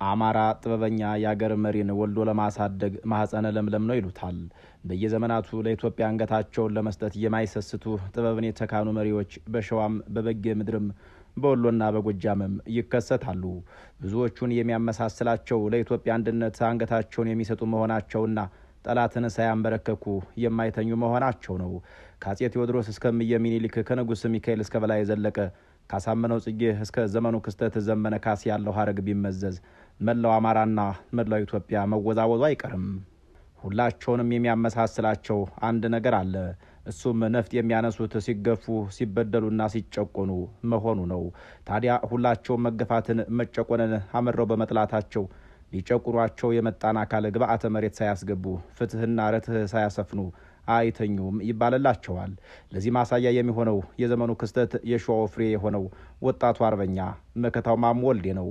አማራ ጥበበኛ ያገር መሪን ወልዶ ለማሳደግ ማህፀነ ለምለም ነው ይሉታል። በየዘመናቱ ለኢትዮጵያ አንገታቸውን ለመስጠት የማይሰስቱ ጥበብን የተካኑ መሪዎች በሸዋም በበጌ ምድርም በወሎና በጎጃምም ይከሰታሉ። ብዙዎቹን የሚያመሳስላቸው ለኢትዮጵያ አንድነት አንገታቸውን የሚሰጡ መሆናቸውና ጠላትን ሳያንበረከኩ የማይተኙ መሆናቸው ነው። ከአጼ ቴዎድሮስ እስከ እምዬ ምኒልክ፣ ከንጉስ ሚካኤል እስከ በላይ ዘለቀ፣ ካሳመነው ጽጌ እስከ ዘመኑ ክስተት ዘመነ ካሴ ያለው ሀረግ ቢመዘዝ መላው አማራና መላው ኢትዮጵያ መወዛወዙ አይቀርም። ሁላቸውንም የሚያመሳስላቸው አንድ ነገር አለ። እሱም ነፍጥ የሚያነሱት ሲገፉ ሲበደሉና ሲጨቆኑ መሆኑ ነው። ታዲያ ሁላቸውም መገፋትን መጨቆንን አመረው በመጥላታቸው ሊጨቁሯቸው የመጣን አካል ግብአተ መሬት ሳያስገቡ ፍትህና ርትህ ሳያሰፍኑ አይተኙም ይባልላቸዋል። ለዚህ ማሳያ የሚሆነው የዘመኑ ክስተት የሸዋው ፍሬ የሆነው ወጣቱ አርበኛ መከታው ማሞ ወልዴ ነው።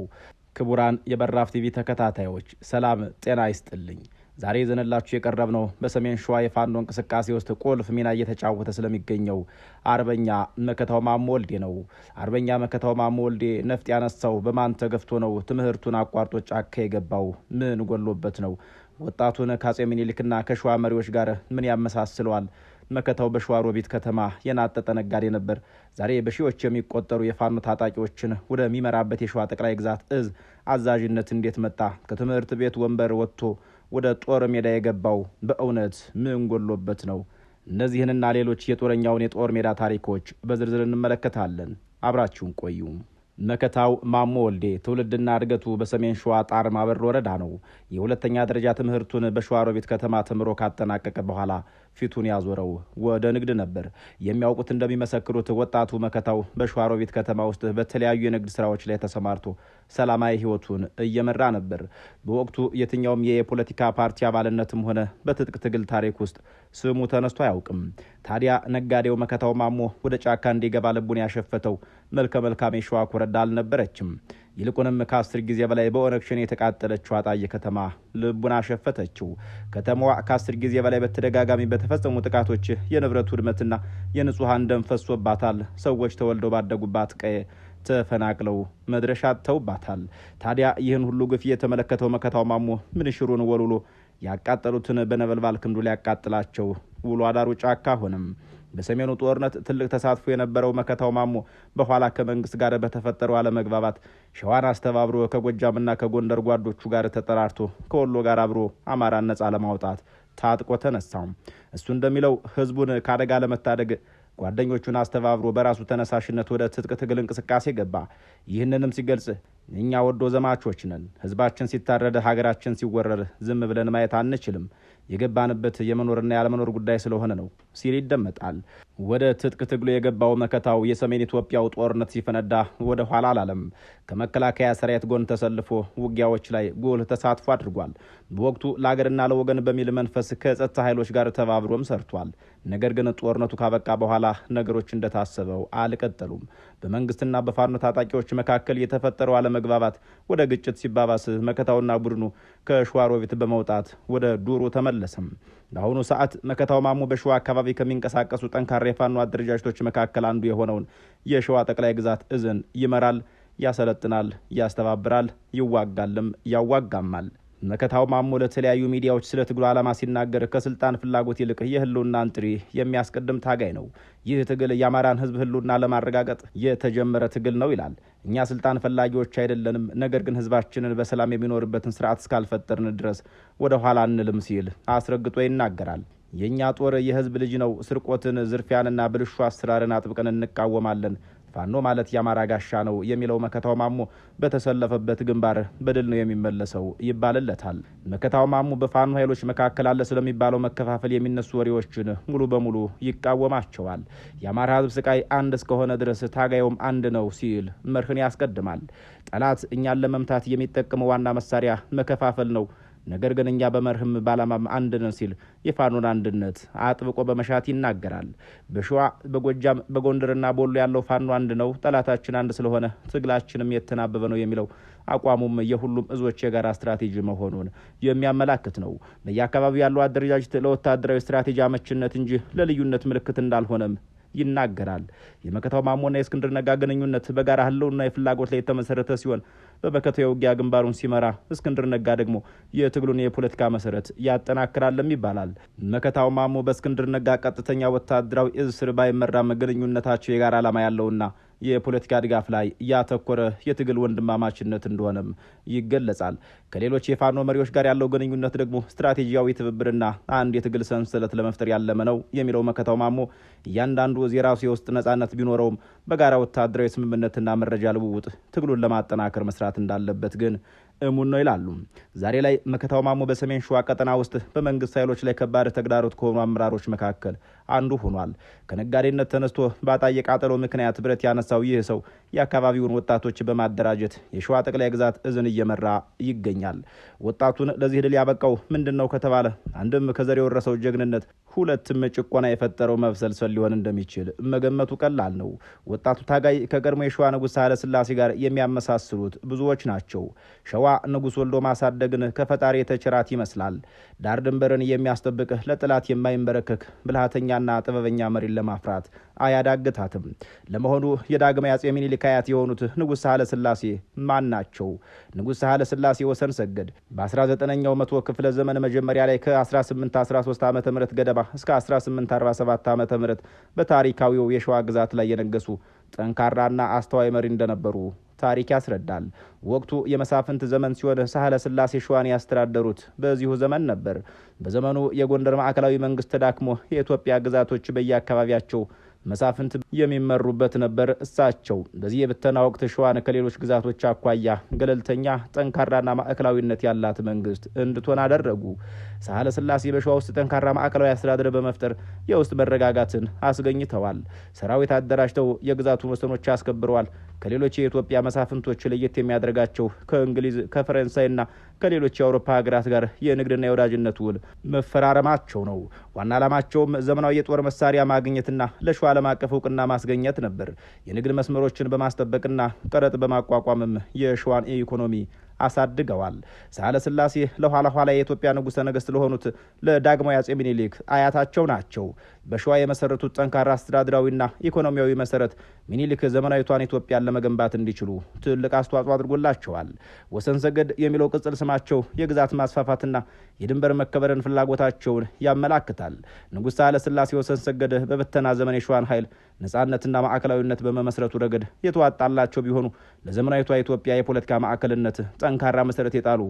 ክቡራን የበራፍ ቲቪ ተከታታዮች ሰላም ጤና ይስጥልኝ። ዛሬ ይዘንላችሁ የቀረብነው በሰሜን ሸዋ የፋኖ እንቅስቃሴ ውስጥ ቁልፍ ሚና እየተጫወተ ስለሚገኘው አርበኛ መከታው ማሞ ወልዴ ነው። አርበኛ መከታው ማሞ ወልዴ ነፍጥ ያነሳው በማን ተገፍቶ ነው? ትምህርቱን አቋርጦ ጫካ የገባው ምን ጎሎበት ነው? ወጣቱን ከአጼ ምኒልክና ከሸዋ መሪዎች ጋር ምን ያመሳስለዋል? መከታው በሸዋሮቢት ከተማ የናጠጠ ነጋዴ ነበር። ዛሬ በሺዎች የሚቆጠሩ የፋኖ ታጣቂዎችን ወደሚመራበት የሸዋ ጠቅላይ ግዛት እዝ አዛዥነት እንዴት መጣ? ከትምህርት ቤት ወንበር ወጥቶ ወደ ጦር ሜዳ የገባው በእውነት ምን ጎሎበት ነው? እነዚህንና ሌሎች የጦረኛውን የጦር ሜዳ ታሪኮች በዝርዝር እንመለከታለን። አብራችሁን ቆዩ። መከታው ማሞ ወልዴ ትውልድና እድገቱ በሰሜን ሸዋ ጣርማበር ወረዳ ነው። የሁለተኛ ደረጃ ትምህርቱን በሸዋሮቢት ከተማ ተምሮ ካጠናቀቀ በኋላ ፊቱን ያዞረው ወደ ንግድ ነበር። የሚያውቁት እንደሚመሰክሩት ወጣቱ መከታው በሸዋሮቢት ከተማ ውስጥ በተለያዩ የንግድ ስራዎች ላይ ተሰማርቶ ሰላማዊ ህይወቱን እየመራ ነበር። በወቅቱ የትኛውም የፖለቲካ ፓርቲ አባልነትም ሆነ በትጥቅ ትግል ታሪክ ውስጥ ስሙ ተነስቶ አያውቅም። ታዲያ ነጋዴው መከታው ማሞ ወደ ጫካ እንዲገባ ልቡን ያሸፈተው መልከ መልካም የሸዋ ኮረዳ አልነበረችም። ይልቁንም ከ10 ጊዜ በላይ በኦነግ ሸኔ የተቃጠለችው አጣዬ ከተማ ልቡን አሸፈተችው። ከተማዋ ከ10 ጊዜ በላይ በተደጋጋሚ በተፈጸሙ ጥቃቶች የንብረት ውድመትና የንጹሃን ደም ፈሶባታል። ሰዎች ተወልደው ባደጉባት ቀየ ተፈናቅለው መድረሻ ተውባታል። ታዲያ ይህን ሁሉ ግፍ የተመለከተው መከታው ማሞ ምን ሽሩን ወልውሎ ያቃጠሉትን በነበልባል ክንዱ ሊያቃጥላቸው ውሎ አዳሩ ጫካ ሆነም። በሰሜኑ ጦርነት ትልቅ ተሳትፎ የነበረው መከታው ማሞ በኋላ ከመንግስት ጋር በተፈጠረው አለመግባባት ሸዋን አስተባብሮ ከጎጃምና ከጎንደር ጓዶቹ ጋር ተጠራርቶ ከወሎ ጋር አብሮ አማራን ነጻ ለማውጣት ታጥቆ ተነሳው። እሱ እንደሚለው ህዝቡን ካደጋ ለመታደግ ጓደኞቹን አስተባብሮ በራሱ ተነሳሽነት ወደ ትጥቅ ትግል እንቅስቃሴ ገባ። ይህንንም ሲገልጽ እኛ ወዶ ዘማቾች ነን። ህዝባችን ሲታረድ፣ ሀገራችን ሲወረር ዝም ብለን ማየት አንችልም። የገባንበት የመኖርና ያለመኖር ጉዳይ ስለሆነ ነው ሲል ይደመጣል። ወደ ትጥቅ ትግሉ የገባው መከታው የሰሜን ኢትዮጵያው ጦርነት ሲፈነዳ ወደ ኋላ አላለም። ከመከላከያ ሰራዊት ጎን ተሰልፎ ውጊያዎች ላይ ጉልህ ተሳትፎ አድርጓል። በወቅቱ ለሀገርና ለወገን በሚል መንፈስ ከጸጥታ ኃይሎች ጋር ተባብሮም ሰርቷል። ነገር ግን ጦርነቱ ካበቃ በኋላ ነገሮች እንደታሰበው አልቀጠሉም። በመንግስትና በፋኖ ታጣቂዎች መካከል የተፈጠረው አለመግባባት ወደ ግጭት ሲባባስ መከታውና ቡድኑ ከሸዋሮቢት በመውጣት ወደ ዱሩ ተመለሰም። በአሁኑ ሰዓት መከታው ማሞ በሸዋ አካባቢ ከሚንቀሳቀሱ ጠንካራ የፋኖ አደረጃጀቶች መካከል አንዱ የሆነውን የሸዋ ጠቅላይ ግዛት እዝን ይመራል፣ ያሰለጥናል፣ ያስተባብራል፣ ይዋጋልም ያዋጋማል። መከታው ማሞ ለተለያዩ ሚዲያዎች ስለ ትግሉ ዓላማ ሲናገር ከስልጣን ፍላጎት ይልቅ የህልውናን ጥሪ የሚያስቀድም ታጋይ ነው። ይህ ትግል የአማራን ህዝብ ህልውና ለማረጋገጥ የተጀመረ ትግል ነው ይላል። እኛ ስልጣን ፈላጊዎች አይደለንም፣ ነገር ግን ህዝባችንን በሰላም የሚኖርበትን ስርዓት እስካልፈጠርን ድረስ ወደ ኋላ አንልም ሲል አስረግጦ ይናገራል። የእኛ ጦር የህዝብ ልጅ ነው። ስርቆትን፣ ዝርፊያንና ብልሹ አሰራርን አጥብቀን እንቃወማለን። ፋኖ ማለት የአማራ ጋሻ ነው የሚለው መከታው ማሞ በተሰለፈበት ግንባር በድል ነው የሚመለሰው ይባልለታል። መከታው ማሞ በፋኖ ኃይሎች መካከል አለ ስለሚባለው መከፋፈል የሚነሱ ወሬዎችን ሙሉ በሙሉ ይቃወማቸዋል። የአማራ ህዝብ ስቃይ አንድ እስከሆነ ድረስ ታጋዩም አንድ ነው ሲል መርህን ያስቀድማል። ጠላት እኛን ለመምታት የሚጠቀመው ዋና መሳሪያ መከፋፈል ነው። ነገር ግን እኛ በመርህም ባላማም አንድ ነን ሲል የፋኖን አንድነት አጥብቆ በመሻት ይናገራል። በሸዋ በጎጃም በጎንደርና በወሎ ያለው ፋኖ አንድ ነው። ጠላታችን አንድ ስለሆነ ትግላችንም የተናበበ ነው የሚለው አቋሙም የሁሉም እዞች የጋራ ስትራቴጂ መሆኑን የሚያመላክት ነው። በየአካባቢው ያለው አደረጃጀት ለወታደራዊ ስትራቴጂ አመችነት እንጂ ለልዩነት ምልክት እንዳልሆነም ይናገራል። የመከታው ማሞና የእስክንድር ነጋ ግንኙነት በጋራ ህልውና የፍላጎት ላይ የተመሰረተ ሲሆን በመከታው የውጊያ ግንባሩን ሲመራ፣ እስክንድር ነጋ ደግሞ የትግሉን የፖለቲካ መሰረት ያጠናክራልም ይባላል። መከታው ማሞ በእስክንድር ነጋ ቀጥተኛ ወታደራዊ እዝ ስር ባይመራም ግንኙነታቸው የጋራ ዓላማ ያለውና የፖለቲካ ድጋፍ ላይ ያተኮረ የትግል ወንድማማችነት እንደሆነም ይገለጻል። ከሌሎች የፋኖ መሪዎች ጋር ያለው ግንኙነት ደግሞ ስትራቴጂያዊ ትብብርና አንድ የትግል ሰንሰለት ለመፍጠር ያለመ ነው የሚለው መከታው ማሞ እያንዳንዱ የራሱ የውስጥ ነጻነት ቢኖረውም በጋራ ወታደራዊ ስምምነትና መረጃ ልውውጥ ትግሉን ለማጠናከር መስራት እንዳለበት ግን እሙን ነው ይላሉ። ዛሬ ላይ መከታው ማሞ በሰሜን ሸዋ ቀጠና ውስጥ በመንግስት ኃይሎች ላይ ከባድ ተግዳሮት ከሆኑ አመራሮች መካከል አንዱ ሆኗል። ከነጋዴነት ተነስቶ ባጣየ ቃጠሎ ምክንያት ብረት ያነሳው ይህ ሰው የአካባቢውን ወጣቶች በማደራጀት የሸዋ ጠቅላይ ግዛት እዝን እየመራ ይገኛል። ወጣቱን ለዚህ ድል ያበቃው ምንድነው ከተባለ አንድም ከዘር የወረሰው ጀግንነት፣ ሁለትም ጭቆና የፈጠረው መብሰልሰል ሊሆን እንደሚችል መገመቱ ቀላል ነው። ወጣቱ ታጋይ ከቀድሞ የሸዋ ንጉሥ ኃይለ ሥላሴ ጋር የሚያመሳስሉት ብዙዎች ናቸው። ሸዋ ንጉሥ ወልዶ ማሳደግን ከፈጣሪ የተቸራት ይመስላል። ዳር ድንበርን የሚያስጠብቅ ለጥላት የማይንበረከክ ብልሃተኛና ጥበበኛ መሪን ለማፍራት አያዳግታትም። ለመሆኑ የዳግማዊ አጼ ምኒልክ አያት የሆኑት ንጉሥ ኃይለ ሥላሴ ማን ናቸው? ንጉሥ ኃይለ ሥላሴ ወሰን ሰገድ በ19ኛው መቶ ክፍለ ዘመን መጀመሪያ ላይ ከ1813 ዓ.ም ገደማ እስከ 1847 ዓ.ም በታሪካዊው የሸዋ ግዛት ላይ የነገሱ ጠንካራና አስተዋይ መሪ እንደነበሩ ታሪክ ያስረዳል። ወቅቱ የመሳፍንት ዘመን ሲሆን ኃይለ ሥላሴ ሸዋን ያስተዳደሩት በዚሁ ዘመን ነበር። በዘመኑ የጎንደር ማዕከላዊ መንግስት ተዳክሞ የኢትዮጵያ ግዛቶች በየአካባቢያቸው መሳፍንት የሚመሩበት ነበር። እሳቸው በዚህ የብተና ወቅት ሸዋን ከሌሎች ግዛቶች አኳያ ገለልተኛ፣ ጠንካራና ማዕከላዊነት ያላት መንግስት እንድትሆን አደረጉ። ኃይለ ሥላሴ በሸዋ ውስጥ ጠንካራ ማዕከላዊ አስተዳደር በመፍጠር የውስጥ መረጋጋትን አስገኝተዋል። ሰራዊት አደራጅተው የግዛቱን ወሰኖች አስከብረዋል። ከሌሎች የኢትዮጵያ መሳፍንቶች ለየት የሚያደርጋቸው ከእንግሊዝ ከፈረንሳይና ከሌሎች የአውሮፓ ሀገራት ጋር የንግድና የወዳጅነት ውል መፈራረማቸው ነው። ዋና ዓላማቸውም ዘመናዊ የጦር መሳሪያ ማግኘትና ለሸዋ ዓለም አቀፍ እውቅና ማስገኘት ነበር። የንግድ መስመሮችን በማስጠበቅና ቀረጥ በማቋቋምም የሸዋን ኢኮኖሚ አሳድገዋል። ኃይለ ሥላሴ ለኋላ ኋላ የኢትዮጵያ ንጉሠ ነገሥት ለሆኑት ለዳግማዊ አጼ ምኒልክ አያታቸው ናቸው። በሸዋ የመሰረቱት ጠንካራ አስተዳደራዊና ኢኮኖሚያዊ መሰረት ምኒልክ ዘመናዊቷን ኢትዮጵያን ለመገንባት እንዲችሉ ትልቅ አስተዋጽኦ አድርጎላቸዋል። ወሰን ሰገድ የሚለው ቅጽል ስማቸው የግዛት ማስፋፋትና የድንበር መከበርን ፍላጎታቸውን ያመላክታል። ንጉሥ ኃይለ ሥላሴ ወሰን ሰገድ በብተና ዘመን የሸዋን ኃይል ነጻነትና ማዕከላዊነት በመመስረቱ ረገድ የተዋጣላቸው ቢሆኑ ለዘመናዊቷ ኢትዮጵያ የፖለቲካ ማዕከልነት ጠንካራ መሰረት የጣሉ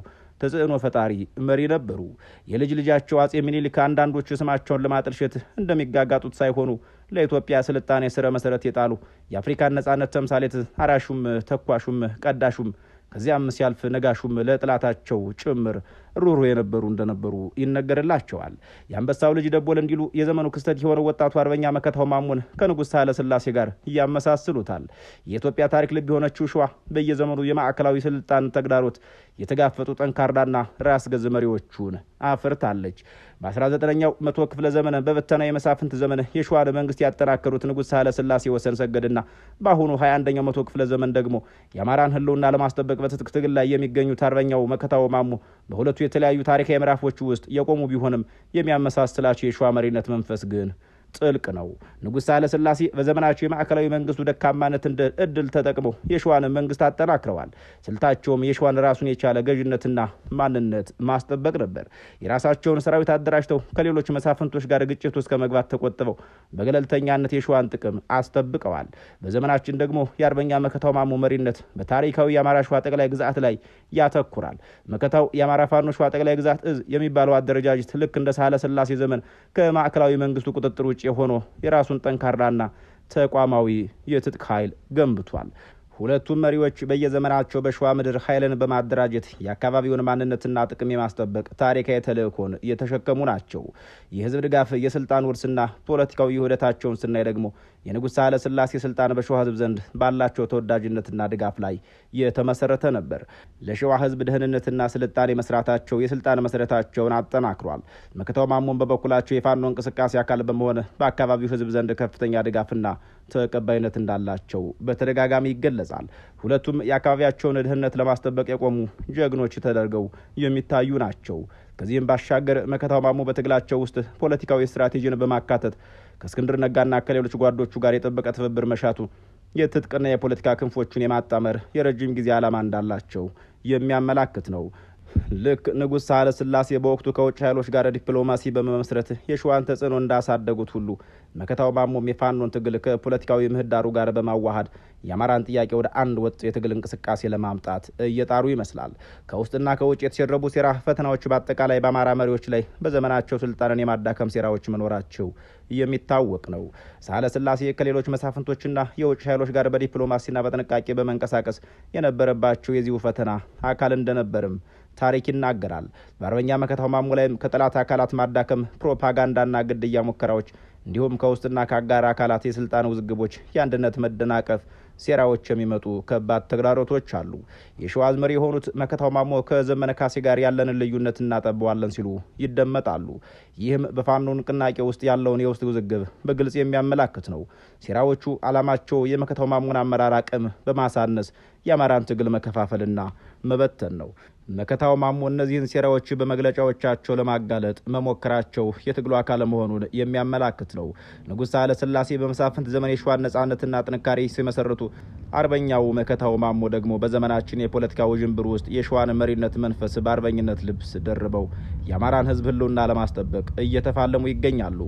ተጽዕኖ ፈጣሪ መሪ ነበሩ። የልጅ ልጃቸው አጼ ምኒልክ አንዳንዶቹ ስማቸውን ለማጥልሸት እንደሚጋጋጡት ሳይሆኑ ለኢትዮጵያ ስልጣኔ ስረ መሰረት የጣሉ የአፍሪካን ነጻነት ተምሳሌት አራሹም ተኳሹም ቀዳሹም ከዚያም ሲያልፍ ነጋሹም ለጥላታቸው ጭምር ሩሩ የነበሩ እንደነበሩ ይነገርላቸዋል። የአንበሳው ልጅ ደቦል እንዲሉ የዘመኑ ክስተት የሆነው ወጣቱ አርበኛ መከታው ማሞን ከንጉሥ ኃይለ ሥላሴ ጋር ያመሳስሉታል። የኢትዮጵያ ታሪክ ልብ የሆነችው ሸዋ በየዘመኑ የማዕከላዊ ስልጣን ተግዳሮት የተጋፈጡ ጠንካራና ራስ ገዝ መሪዎቹን አፍርታለች። በ19ኛው መቶ ክፍለ ዘመን በበተና የመሳፍንት ዘመን የሸዋን መንግስት ያጠናከሩት ንጉሥ ኃይለ ሥላሴ ወሰን ሰገድና በአሁኑ 21ኛው መቶ ክፍለ ዘመን ደግሞ የአማራን ሕልውና ለማስጠበቅ በትጥቅ ትግል ላይ የሚገኙት አርበኛው መከታው ማሞ በሁለቱ የተለያዩ ታሪካዊ ምዕራፎች ውስጥ የቆሙ ቢሆንም የሚያመሳስላቸው የሸዋ መሪነት መንፈስ ግን ጥልቅ ነው። ንጉሥ ኃይለ ሥላሴ በዘመናቸው የማዕከላዊ መንግስቱ ደካማነት እንደ እድል ተጠቅመው የሸዋን መንግስት አጠናክረዋል። ስልታቸውም የሸዋን ራሱን የቻለ ገዥነትና ማንነት ማስጠበቅ ነበር። የራሳቸውን ሰራዊት አደራጅተው ከሌሎች መሳፍንቶች ጋር ግጭት ውስጥ ከመግባት ተቆጥበው በገለልተኛነት የሸዋን ጥቅም አስጠብቀዋል። በዘመናችን ደግሞ የአርበኛ መከታው ማሞ መሪነት በታሪካዊ የአማራ ሸዋ ጠቅላይ ግዛት ላይ ያተኩራል። መከታው የአማራ ፋኖ ሸዋ ጠቅላይ ግዛት እዝ የሚባለው አደረጃጀት ልክ እንደ ኃይለ ሥላሴ ዘመን ከማዕከላዊ መንግስቱ ቁጥጥር ውጭ የሆነ የራሱን ጠንካራና ተቋማዊ የትጥቅ ኃይል ገንብቷል። ሁለቱም መሪዎች በየዘመናቸው በሸዋ ምድር ኃይልን በማደራጀት የአካባቢውን ማንነትና ጥቅም የማስጠበቅ ታሪካዊ ተልእኮን የተሸከሙ ናቸው። የህዝብ ድጋፍ፣ የስልጣን ውርስና ፖለቲካዊ ውህደታቸውን ስናይ ደግሞ የንጉሥ ኃይለ ሥላሴ ስልጣን በሸዋ ህዝብ ዘንድ ባላቸው ተወዳጅነትና ድጋፍ ላይ የተመሰረተ ነበር። ለሸዋ ህዝብ ደህንነትና ስልጣኔ መስራታቸው የስልጣን መሰረታቸውን አጠናክሯል። መከታው ማሞን በበኩላቸው የፋኖ እንቅስቃሴ አካል በመሆን በአካባቢው ህዝብ ዘንድ ከፍተኛ ድጋፍና ተቀባይነት እንዳላቸው በተደጋጋሚ ይገለጻል። ሁለቱም የአካባቢያቸውን ደህንነት ለማስጠበቅ የቆሙ ጀግኖች ተደርገው የሚታዩ ናቸው። ከዚህም ባሻገር መከታው ማሞ በትግላቸው ውስጥ ፖለቲካዊ ስትራቴጂን በማካተት ከእስክንድር ነጋና ከሌሎች ጓዶቹ ጋር የጠበቀ ትብብር መሻቱ የትጥቅና የፖለቲካ ክንፎቹን የማጣመር የረጅም ጊዜ ዓላማ እንዳላቸው የሚያመላክት ነው። ልክ ንጉሥ ሳህለ ሥላሴ በወቅቱ ከውጭ ኃይሎች ጋር ዲፕሎማሲ በመመስረት የሸዋን ተጽዕኖ እንዳሳደጉት ሁሉ መከታው ማሞም የፋኖን ትግል ከፖለቲካዊ ምህዳሩ ጋር በማዋሃድ የአማራን ጥያቄ ወደ አንድ ወጥ የትግል እንቅስቃሴ ለማምጣት እየጣሩ ይመስላል። ከውስጥና ከውጭ የተሸረቡ ሴራ ፈተናዎች በአጠቃላይ በአማራ መሪዎች ላይ በዘመናቸው ስልጣንን የማዳከም ሴራዎች መኖራቸው የሚታወቅ ነው። ሳህለ ሥላሴ ከሌሎች መሳፍንቶችና የውጭ ኃይሎች ጋር በዲፕሎማሲና በጥንቃቄ በመንቀሳቀስ የነበረባቸው የዚሁ ፈተና አካል እንደነበርም ታሪክ ይናገራል። በአርበኛ መከታው ማሞ ላይም ከጠላት አካላት ማዳከም፣ ፕሮፓጋንዳና ግድያ ሙከራዎች እንዲሁም ከውስጥና ከአጋር አካላት የስልጣን ውዝግቦች፣ የአንድነት መደናቀፍ ሴራዎች የሚመጡ ከባድ ተግዳሮቶች አሉ። የሸዋ አዝመሪ የሆኑት መከታው ማሞ ከዘመነ ካሴ ጋር ያለንን ልዩነት እናጠበዋለን ሲሉ ይደመጣሉ። ይህም በፋኖ ንቅናቄ ውስጥ ያለውን የውስጥ ውዝግብ በግልጽ የሚያመላክት ነው። ሴራዎቹ ዓላማቸው የመከታው ማሞን አመራር አቅም በማሳነስ የአማራን ትግል መከፋፈልና መበተን ነው። መከታው ማሞ እነዚህን ሴራዎች በመግለጫዎቻቸው ለማጋለጥ መሞከራቸው የትግሉ አካል መሆኑን የሚያመላክት ነው። ንጉሥ ሳህለ ሥላሴ በመሳፍንት ዘመን የሸዋን ነጻነትና ጥንካሬ ሲመሰርቱ፣ አርበኛው መከታው ማሞ ደግሞ በዘመናችን የፖለቲካ ውዥንብር ውስጥ የሸዋን መሪነት መንፈስ በአርበኝነት ልብስ ደርበው የአማራን ሕዝብ ህልውና ለማስጠበቅ እየተፋለሙ ይገኛሉ።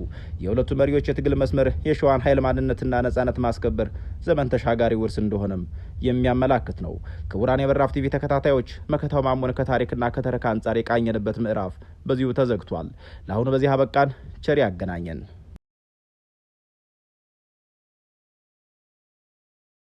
የሁለቱ መሪዎች የትግል መስመር የሸዋን ኃይል ማንነትና ነጻነት ማስከበር ዘመን ተሻጋሪ ውርስ እንደሆነም የሚያመላክት ነው። ክቡራን የበራፍ ቲቪ ተከታታዮች መከታው ማሞን ከታሪክና ከተረካ አንጻር የቃኘንበት ምዕራፍ በዚሁ ተዘግቷል። ለአሁኑ በዚህ አበቃን። ቸር ያገናኘን።